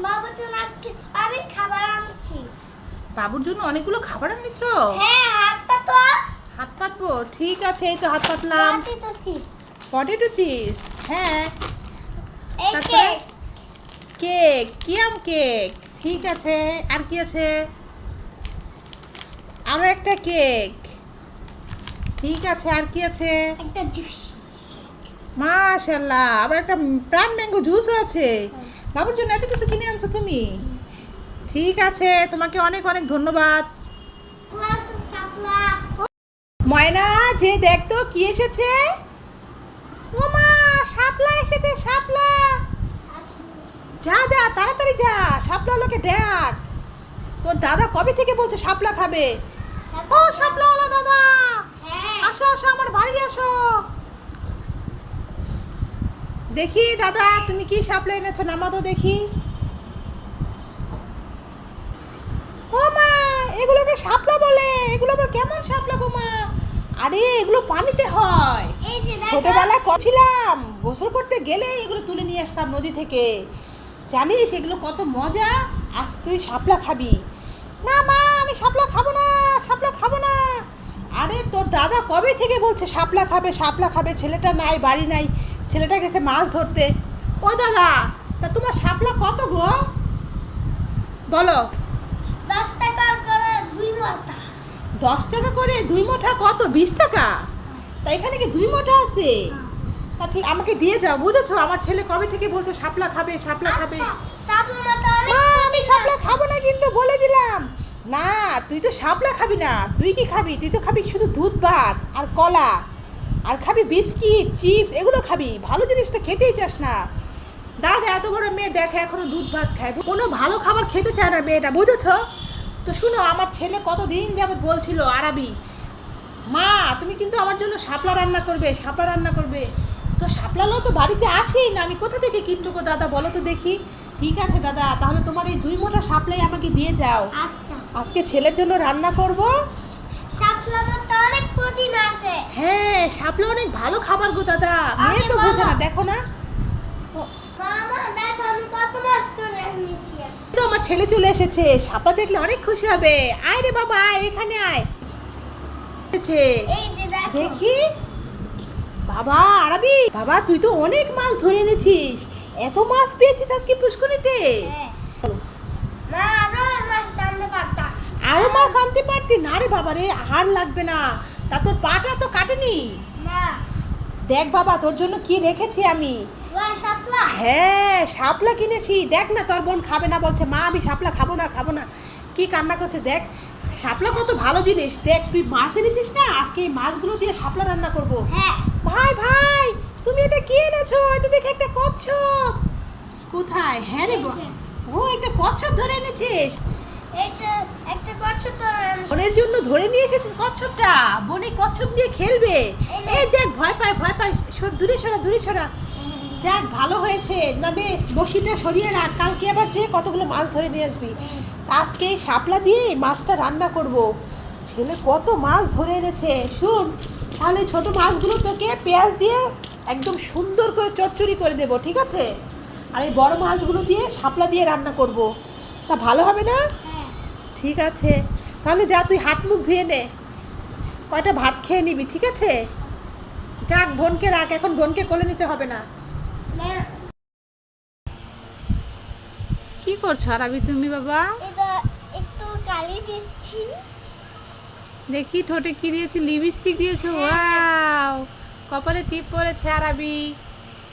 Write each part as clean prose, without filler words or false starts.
বাবুর জন্য আজকে অনেক খাবার আনছি। বাবুর জন্য অনেকগুলো খাবার আনছো? হ্যাঁ, হাত পাতো। হাত পাতবো? ঠিক আছে, এই তো হাত পাতলাম। পটেটো চিপস, হ্যাঁ। এই তারপরে কেক। কেক, কিয়াম কেক, ঠিক আছে। আর কি আছে? আরো একটা কেক, ঠিক আছে। আর কি আছে? একটা জুস। মাশাআল্লাহ, আবার একটা প্রাণ ম্যাঙ্গো জুসও আছে। বাবুর জন্য এত কিছু কিনে আনছো তুমি? ঠিক আছে, তোমাকে অনেক অনেক ধন্যবাদ। প্লাস শাপলা। ময়না, যে দেখ তো কি এসেছে। ও মা, শাপলা এসেছে, শাপলা। যা যা তাড়াতাড়ি যা, শাপলা লোকে ডাক। তোর দাদা কবে থেকে বলছে শাপলা খাবে। ও শাপলাওয়ালা দাদা, হ্যাঁ। আসো আসো, আমার বাড়ি আসো। দেখি দাদা, তুমি কি শাপলা এনেছো, নামা তো দেখি। ও মা, এগুলোকে শাপলা বলে? এগুলো আবার কেমন শাপলা গো মা? আরে এগুলো পানিতে হয়। এই যে দেখো। ছোটবেলায় ছিলাম, গোসল করতে গেলে এগুলো তুলে নিয়ে আসতাম নদী থেকে। জানিস এগুলো কত মজা। আজ তুই শাপলা খাবি? না মা, আমি শাপলা খাবো না, শাপলা খাবো না। আরে তোর দাদা কবে থেকে বলছে শাপলা খাবে, শাপলা খাবে। ছেলেটা নাই, বাড়ি নাই, ছেলেটা গেছে মাছ ধরতে। ও দাদা, তা তোমার শাপলা কত গো বলো? 10 টাকা করে 2 মাথা। 10 টাকা করে 2 মুঠা? কত, 20 টাকা? তা এখানে কি 2 মুঠা আছে? তা ঠিক আমাকে দিয়ে যাও, বুঝেছো? আমার ছেলে কবে থেকে বলছে শাপলা খাবে, শাপলা খাবে। শাপলা মাথা অনেক। মা, আমি শাপলা খাবো না কিন্তু, বলে দিলাম। না, তুই তো শাপলা খাবি না। তুই কি খাবি? তুই তো খাবি শুধু দুধ ভাত আর কলা, আর খাবি বিস্কিট, চিপস, এগুলো খাবি। ভালো জিনিস তো খেতেই চাস না। দাদা এত বড় মেয়ে দেখে এখনো দুধ ভাত খায়, কোনো ভালো খাবার খেতে চায় না মেয়েটা, বুঝেছো? তো শুনো, আমার ছেলে কতদিন যাবত বলছিল আরাবি, মা তুমি কিন্তু আমার জন্য শাপলা রান্না করবে, শাপলা রান্না করবে। তো শাপলাও তো বাড়িতে আসেই না, আমি কোথা থেকে কিনবো গো দাদা, বলো তো দেখি। ঠিক আছে দাদা, তাহলে তোমার এই 2 মুঠা শাপলাই আমাকে দিয়ে যাও। আচ্ছা। আজকে ছেলের জন্য রান্না করব। শাপলা মাথা অনেক প্রোটিন আছে। হ্যাঁ, শাপলা অনেক ভালো খাবার গো দাদা, মেয়ে তো বোঝে না, দেখো না। মামা দেখো আমি কত মাছ তুলে এনেছি। তো আমার ছেলে চলে এসেছে, শাপলা দেখলে অনেক খুশি হবে। আয় রে বাবা, আয়, এখানে আয়। এই যে দেখো। দেখি, বাবা আরবি, বাবা তুই তো অনেক মাছ ধরে এনেছিস। এত মাছ পেয়েছিস আজকে পুষ্করিতে? হ্যাঁ। মা আরো মাছ টানতে পারতাম। আরো মাছ আনতে পারতি না রে বাবা রে, আর লাগবে না। তা তোর পাটা তো কাটেনি। মা দেখ বাবা, তোর জন্য কি রেখেছি আমি। ওয়া শাপলা। হ্যাঁ, শাপলা কিনেছি। দেখ না, তোর বোন খাবে না বলছে, মা আমি শাপলা খাবো না, খাবো না। কি কান্না করছে দেখ। শাপলা কত ভালো জিনিস। দেখ, তুই মাছ এনেছিস না, আজকে এই মাছগুলো দিয়ে শাপলা রান্না করব। হ্যাঁ। ভাই ভাই, তুমি এটা কি এনেছো? এটা দেখে একটা কচ্ছপ। কোথায়? হ্যাঁ রে, ও একটা কচ্ছপ ধরে এনেছিস। এটা একটা কচ্ছপ ধরে এনেছি। বোনের জন্য ধরে নিয়ে এসেছিস কচ্ছপটা। বোনে কচ্ছপ দিয়ে খেলবে। এই দেখ, ভয় পায়, ভয় পায়। দূরে সরা, দূরে সরা। যাক, ভালো হয়েছে। না দে, বসিটা সরিয়ে রাখ, কালকে আবার যে কতগুলো মাছ ধরে নিয়ে আসবি। আজকে এই শাপলা দিয়ে এই মাছটা রান্না করব। ছেলে কত মাছ ধরে এনেছে। শুন, তাহলে ছোট মাছগুলো তোকে পেঁয়াজ দিয়ে একদম সুন্দর করে চচ্চড়ি করে দেবো, ঠিক আছে? আর এই বড় মাছগুলো দিয়ে শাপলা দিয়ে রান্না করব। তা ভালো হবে না? হ্যাঁ। ঠিক আছে, তাহলে যা, তুই হাত মুখ ধুয়ে নে, কয়টা ভাত খেয়ে নিবি, ঠিক আছে? রাখ, বোনকে রাখ, এখন বোনকে কোলে নিতে হবে না। মা কি করছো আরাবি তুমি বাবা? এটা একটু কালি দিচ্ছি। দেখি ঠোঁটে কি দিয়েছো, লিপস্টিক দিয়েছো? ওয়াও, কপালে টিপ পরেছে আরাবি।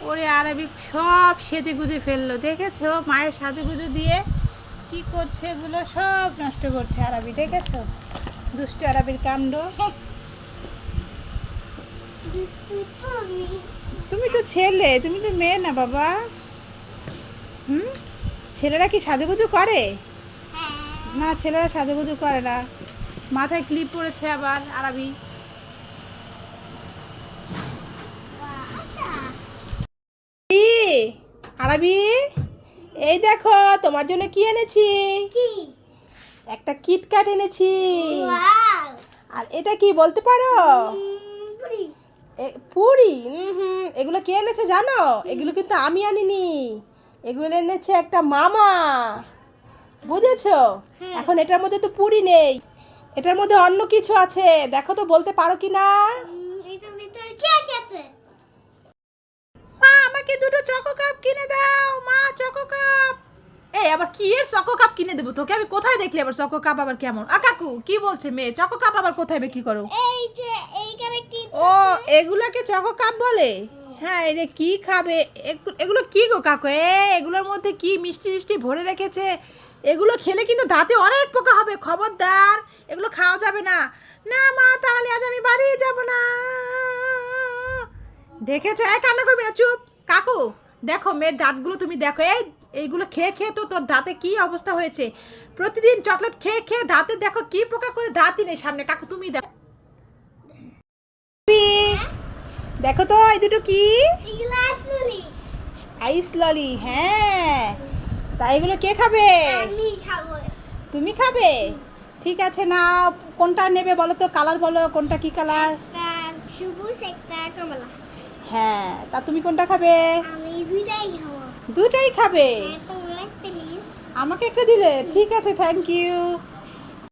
ওরে আরাবি সব সেজে গুজে ফেললো, দেখেছো? মায়ের সাজুগুজু দিয়ে কি করছে, এগুলো সব নষ্ট করছে আরাবি, দেখেছো? দুষ্টু আরাবির কাণ্ড। দুষ্টু তুমি। তুমি তো ছেলে, তুমি তো মেয়ে না বাবা। হুম, ছেলেরা কি সাজুগুজু করে? হ্যাঁ। না, ছেলেরা সাজুগুজু করে না। মাথায় ক্লিপ পড়েছে আবার আরাবি। কি আরাবি, এই দেখো তোমার জন্য কি এনেছি। কি? একটা কিটক্যাট এনেছি। ওয়াও। আর এটা কি বলতে পারো? পুরি। পুরি? হুম, এগুলো কে এনেছে জানো? এগুলো কিন্তু আমি আনিনি, এগুলো এনেছে একটা মামা, বুঝেছো? হ্যাঁ। এখন এটার মধ্যে তো পুরি নেই, এটার মধ্যে অন্য কিছু আছে, দেখো তো বলতে পারো কি না? এটার ভিতরে কেক আছে। মা আমাকে দুটো চকো কাপ কিনে দাও, মা চকো কাপ। এই আবার কি এর চকো কাপ কিনে দেবো তোকে? আমি কোথায় দেখলি আবার চকো কাপ আবার কেমন? কাকু কি বলছে মেয়ে? চকো কাপ আবার কোথায় বিক্রি করো? এই যে এইখানে কি ও এগুলাকে চকো কাপ বলে? হ্যাঁ এটা কি খাবে? এগুলো কি গো কাকু? এগুলোর মধ্যে কি মিষ্টি মিষ্টি ভরে রেখেছে? এগুলো খেলে কিন্তু দাঁতে অনেক পোকা হবে, খবরদার এগুলো খাওয়া যাবে না। না মা তাহলে আজ আমি বাড়ি যাব না। দেখেছো? এই কান্না করবি না, চুপ। কাকু দেখো মেয়ের দাঁতগুলো তুমি দেখো, এইগুলো খেয়ে খেয়ে তো তোর দাঁতে কি অবস্থা হয়েছে। প্রতিদিন চকলেট খেয়ে খেয়ে দাঁতে দেখো কি পোকা করে, দাঁতই নেই সামনে। কাকু তুমি দেখো, দেখো তো এই দুটো কি? এগুলো আসলে আইস ললি। হ্যাঁ তা এগুলো কে খাবে? আমি খাবো। তুমি খাবে? ঠিক আছে নাও, কোনটা নেবে বলো তো, কালার বলো কোনটা, কি কালার? একটা সবুজ একটা কমলা। হ্যাঁ তা তুমি কোনটা খাবে? আমি দুইটাই খাবো। দুটোই খাবে? একটা একটা নিন। আমাকে একটা দিলে? ঠিক আছে, থ্যাংক ইউ।